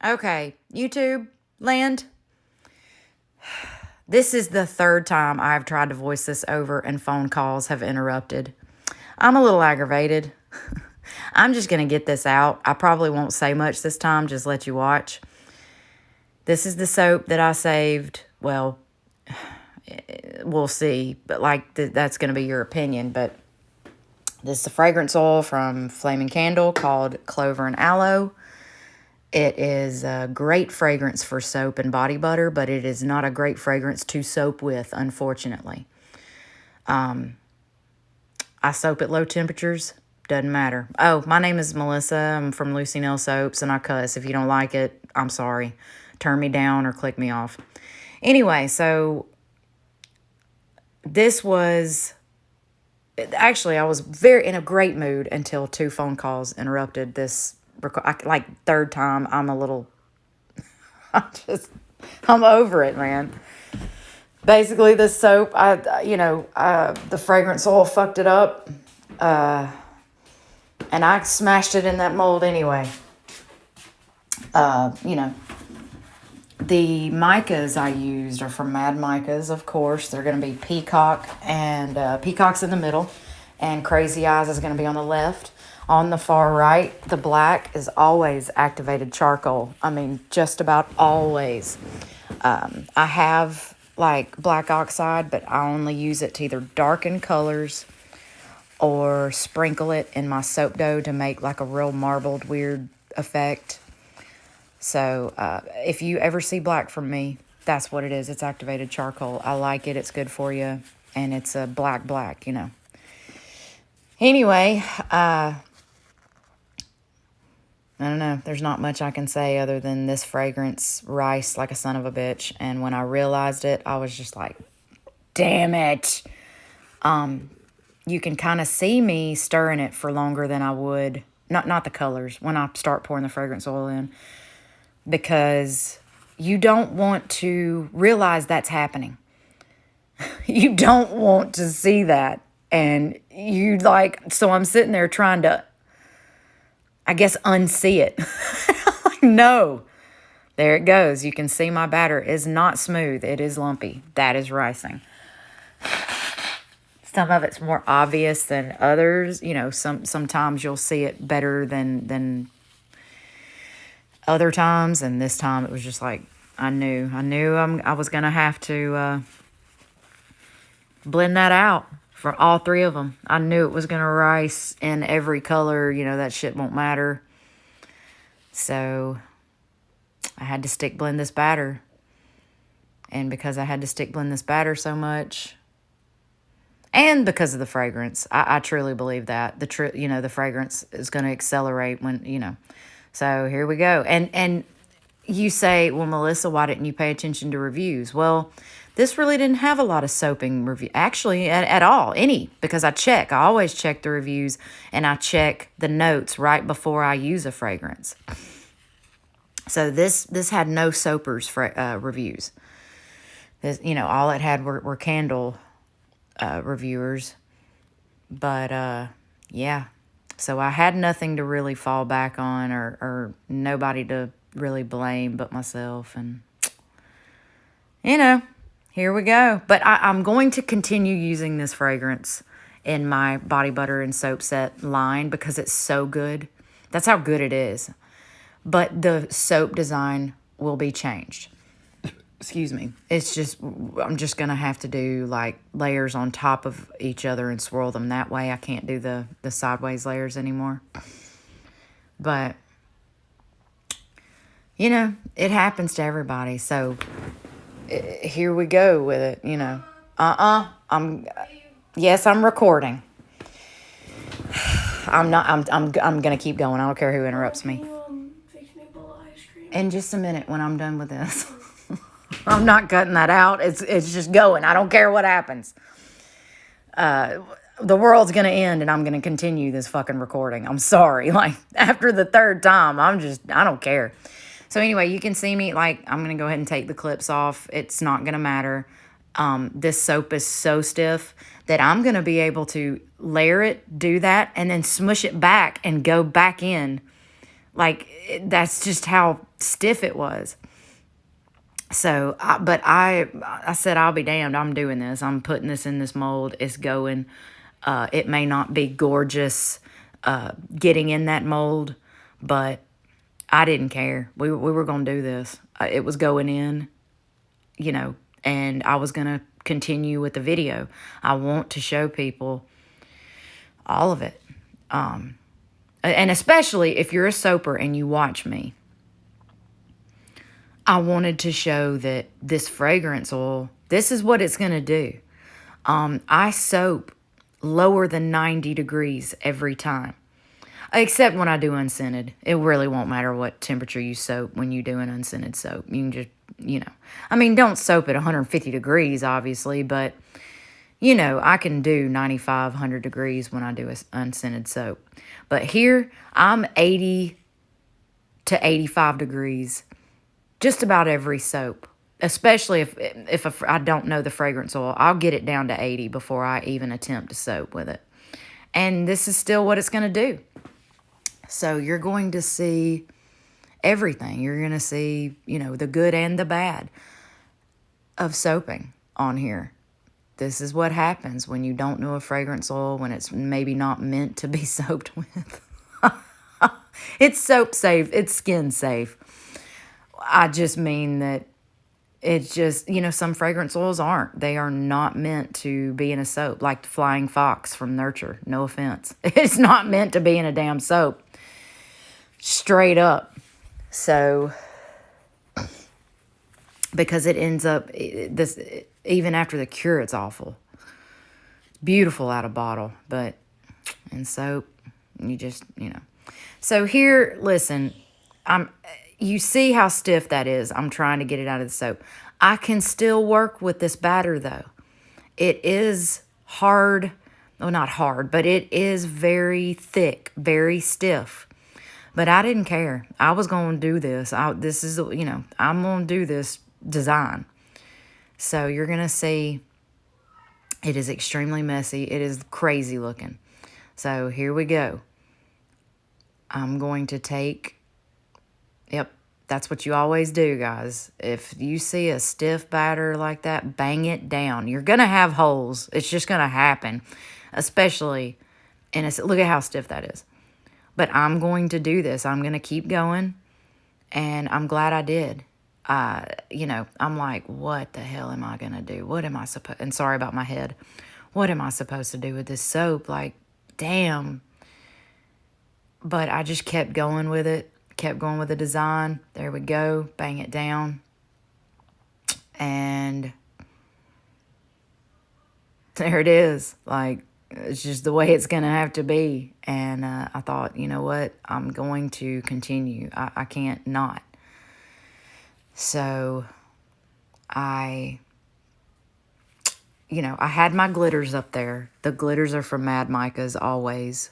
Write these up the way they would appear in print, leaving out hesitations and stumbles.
Okay, YouTube land. This is the third time I've tried to voice this over and phone calls have interrupted. I'm a little aggravated. I'm just going to get this out. I probably won't say much this time, just let you watch. This is the soap that I saved. Well, we'll see, but that's going to be your opinion. But this is a fragrance oil from Flaming Candle called Clover and Aloe. It is a great fragrance for soap and body butter, but it is not a great fragrance to soap with, unfortunately. I soap at low temperatures. Doesn't matter. Oh, my name is Melissa. I'm from Lucy Nail Soaps, and I cuss. If you don't like it, I'm sorry. Turn me down or click me off. Anyway, so this was... Actually, I was in a great mood until 2 phone calls interrupted this. Third time, I'm over it, man. Basically, this soap, the fragrance oil fucked it up. And I smashed it in that mold anyway. The micas I used are from Mad Micas, of course. They're going to be Peacock, and Peacock's in the middle, and Crazy Eyes is going to be on the left. On the far right, the black is always activated charcoal. I mean, just about always. I have, black oxide, but I only use it to either darken colors or sprinkle it in my soap dough to make, a real marbled, weird effect. So, if you ever see black from me, that's what it is. It's activated charcoal. I like it. It's good for you. And it's a black, Anyway, I don't know. There's not much I can say other than this fragrance riced like a son of a bitch. And when I realized it, I was just like, damn it. You can kind of see me stirring it for longer than I would. Not the colors, when I start pouring the fragrance oil in. Because you don't want to realize that's happening. You don't want to see that. And so I'm sitting there trying to, I guess, unsee it. No. There it goes. You can see my batter is not smooth. It is lumpy. That is ricing. Some of it's more obvious than others. Sometimes you'll see it better than other times. And this time it was just like, I knew I was going to have to blend that out. For all 3 of them. I knew it was going to rice in every color. That shit won't matter. So, I had to stick blend this batter. And because I had to stick blend this batter so much, and because of the fragrance, I truly believe that. The fragrance is going to accelerate when. So, here we go. And you say, well, Melissa, why didn't you pay attention to reviews? Well, this really didn't have a lot of soaping review, actually, at all, because I always check the reviews, and I check the notes right before I use a fragrance. So this had no soapers reviews. This, all it had were candle reviewers. But, yeah. So I had nothing to really fall back on or nobody to really blame but myself. And, here we go. But I'm going to continue using this fragrance in my body butter and soap set line because it's so good. That's how good it is. But the soap design will be changed. Excuse me. I'm just going to have to do layers on top of each other and swirl them that way. I can't do the sideways layers anymore. But, it happens to everybody. So here we go with it, Yes, I'm recording. I'm gonna keep going. I don't care who interrupts me. In just a minute when I'm done with this. I'm not cutting that out. It's just going. I don't care what happens. The world's gonna end and I'm gonna continue this fucking recording. I'm sorry. After the 3rd time, I don't care. So anyway, you can see me, I'm going to go ahead and take the clips off. It's not going to matter. This soap is so stiff that I'm going to be able to layer it, do that, and then smush it back and go back in Like, that's just how stiff it was. So, I said, I'll be damned. I'm doing this. I'm putting this in this mold. It's going. It may not be gorgeous getting in that mold, but I didn't care. We were going to do this. It was going in, and I was going to continue with the video. I want to show people all of it. And especially if you're a soaper and you watch me, I wanted to show that this fragrance oil, this is what it's going to do. I soap lower than 90 degrees every time, except when I do unscented. It really won't matter what temperature you soap when you do an unscented soap. You can just, I mean, don't soap at 150 degrees, obviously, but, I can do 95, 100 degrees when I do an unscented soap. But here, I'm 80 to 85 degrees just about every soap, especially if I don't know the fragrance oil. I'll get it down to 80 before I even attempt to soap with it. And this is still what it's going to do. So you're going to see everything. You're going to see, the good and the bad of soaping on here. This is what happens when you don't know a fragrance oil, when it's maybe not meant to be soaped with. It's soap safe. It's skin safe. I just mean that it's just, some fragrance oils aren't. They are not meant to be in a soap, like the Flying Fox from Nurture. No offense. It's not meant to be in a damn soap. Straight up. So, because it ends up, even after the cure, it's awful. Beautiful out of bottle, but in soap, you just, So here, listen, you see how stiff that is. I'm trying to get it out of the soap. I can still work with this batter, though. It is hard. Well, not hard, but it is very thick, very stiff. But I didn't care. I was going to do this. I'm going to do this design. So you're going to see it is extremely messy. It is crazy looking. So here we go. I'm going to take... Yep, that's what you always do, guys. If you see a stiff batter like that, bang it down. You're going to have holes. It's just going to happen, especially in a... Look at how stiff that is. But I'm going to do this. I'm going to keep going, and I'm glad I did. I'm like, what the hell am I going to do? What am I supposed... And sorry about my head. What am I supposed to do with this soap? Like, damn. But I just kept going with it. Kept going with the design. There we go. Bang it down. And there it is. Like, it's just the way it's going to have to be. And I thought, you know what? I'm going to continue. I can't not. So I had my glitters up there. The glitters are from Mad Micah's always.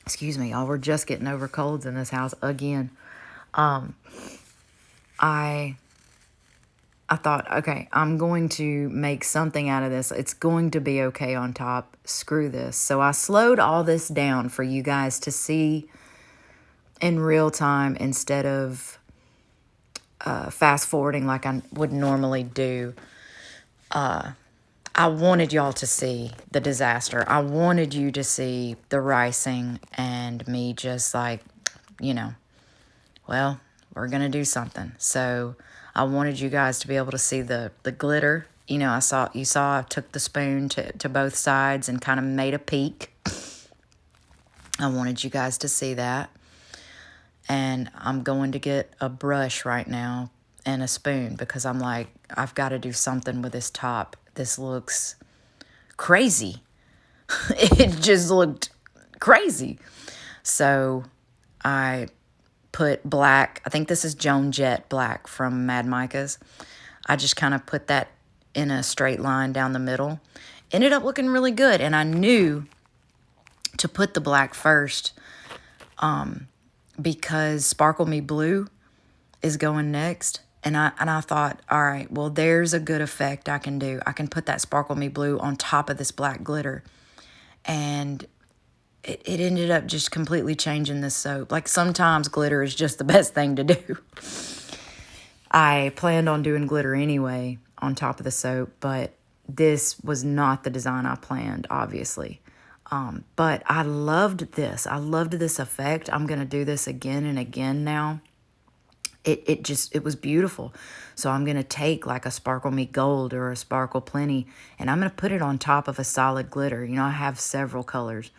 Excuse me, y'all. We're just getting over colds in this house again. I thought, okay, I'm going to make something out of this. It's going to be okay on top. Screw this. So I slowed all this down for you guys to see in real time instead of fast forwarding like I would normally do. I wanted y'all to see the disaster. I wanted you to see the ricing and me just like, well, we're going to do something. So I wanted you guys to be able to see the glitter. You saw I took the spoon to both sides and kind of made a peak. I wanted you guys to see that. And I'm going to get a brush right now and a spoon because I'm like, I've got to do something with this top. This looks crazy. It just looked crazy. So I put black. I think this is Joan Jett black from Mad Micah's. I just kind of put that in a straight line down the middle. Ended up looking really good. And I knew to put the black first because Sparkle Me Blue is going next. And I thought, all right, well, there's a good effect I can do. I can put that Sparkle Me Blue on top of this black glitter. And it ended up just completely changing this soap. Like, sometimes glitter is just the best thing to do. I planned on doing glitter anyway on top of the soap, but this was not the design I planned, obviously. But I loved this. I loved this effect. I'm going to do this again and again now. It was beautiful. So I'm going to take like a Sparkle Me Gold or a Sparkle Plenty, and I'm going to put it on top of a solid glitter. You know, I have several colors.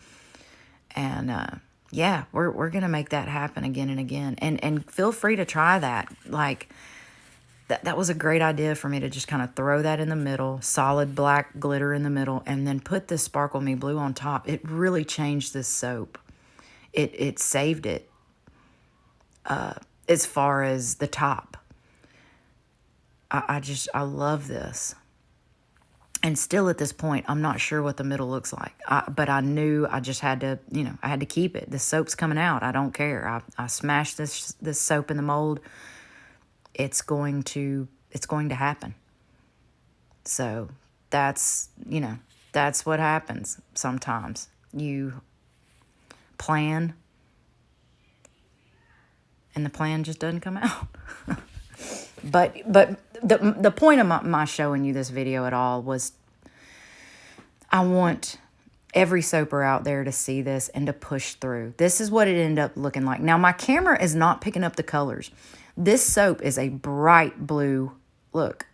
And yeah, we're going to make that happen again and again. And feel free to try that. Like, that was a great idea for me to just kind of throw that in the middle, solid black glitter in the middle, and then put this Sparkle Me Blue on top. It really changed this soap. It saved it as far as the top. I love this. And still at this point, I'm not sure what the middle looks like. But I knew I just had to, I had to keep it. The soap's coming out. I don't care. I smashed this soap in the mold. It's going to happen. So that's what happens sometimes. You plan and the plan just doesn't come out. But the point of my showing you this video at all was I want every soaper out there to see this and to push through. This is what it ended up looking like. Now, my camera is not picking up the colors. This soap is a bright blue. Look,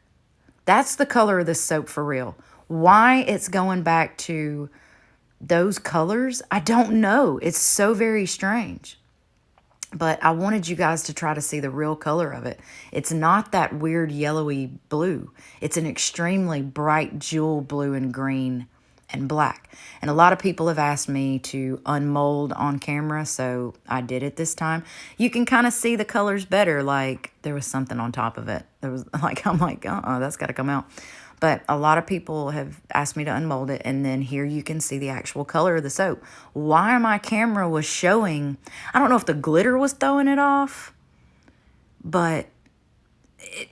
that's the color of this soap for real. Why it's going back to those colors, I don't know. It's so very strange. But I wanted you guys to try to see the real color of it. It's not that weird yellowy blue. It's an extremely bright jewel blue and green and black. And a lot of people have asked me to unmold on camera, so I did it this time. You can kind of see the colors better, like there was something on top of it. There was like, I'm like, that's got to come out. But a lot of people have asked me to unmold it, and then here you can see the actual color of the soap. Why my camera was showing, I don't know if the glitter was throwing it off, but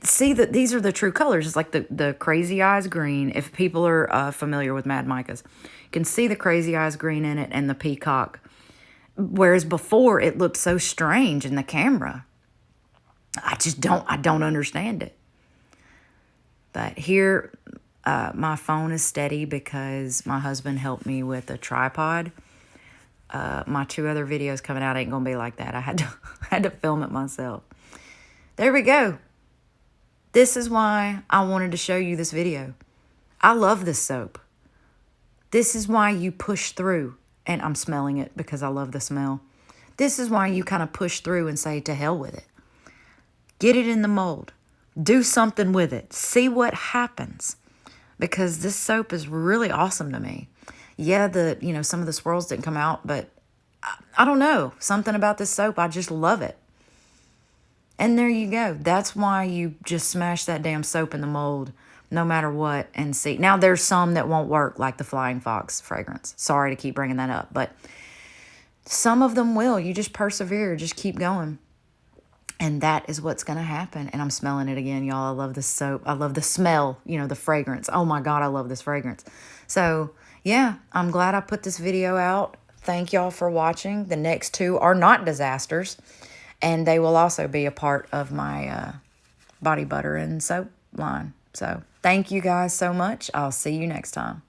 see that these are the true colors. It's like the Crazy Eyes green. If people are familiar with Mad Micas, you can see the Crazy Eyes green in it and the peacock. Whereas before it looked so strange in the camera. I don't understand it. But here, my phone is steady because my husband helped me with a tripod. My 2 other videos coming out ain't gonna be like that. I had to film it myself. There we go. This is why I wanted to show you this video. I love this soap. This is why you push through, and I'm smelling it because I love the smell. This is why you kind of push through and say, to hell with it. Get it in the mold. Do something with it. See what happens. Because this soap is really awesome to me. Yeah, some of the swirls didn't come out, but I don't know. Something about this soap, I just love it. And there you go. That's why you just smash that damn soap in the mold, no matter what, and see. Now, there's some that won't work, like the Flying Fox fragrance. Sorry to keep bringing that up, but some of them will. You just persevere. Just keep going. And that is what's going to happen. And I'm smelling it again, y'all. I love this soap. I love the smell, the fragrance. Oh, my God, I love this fragrance. So, yeah, I'm glad I put this video out. Thank y'all for watching. The next 2 are not disasters. And they will also be a part of my body butter and soap line. So, thank you guys so much. I'll see you next time.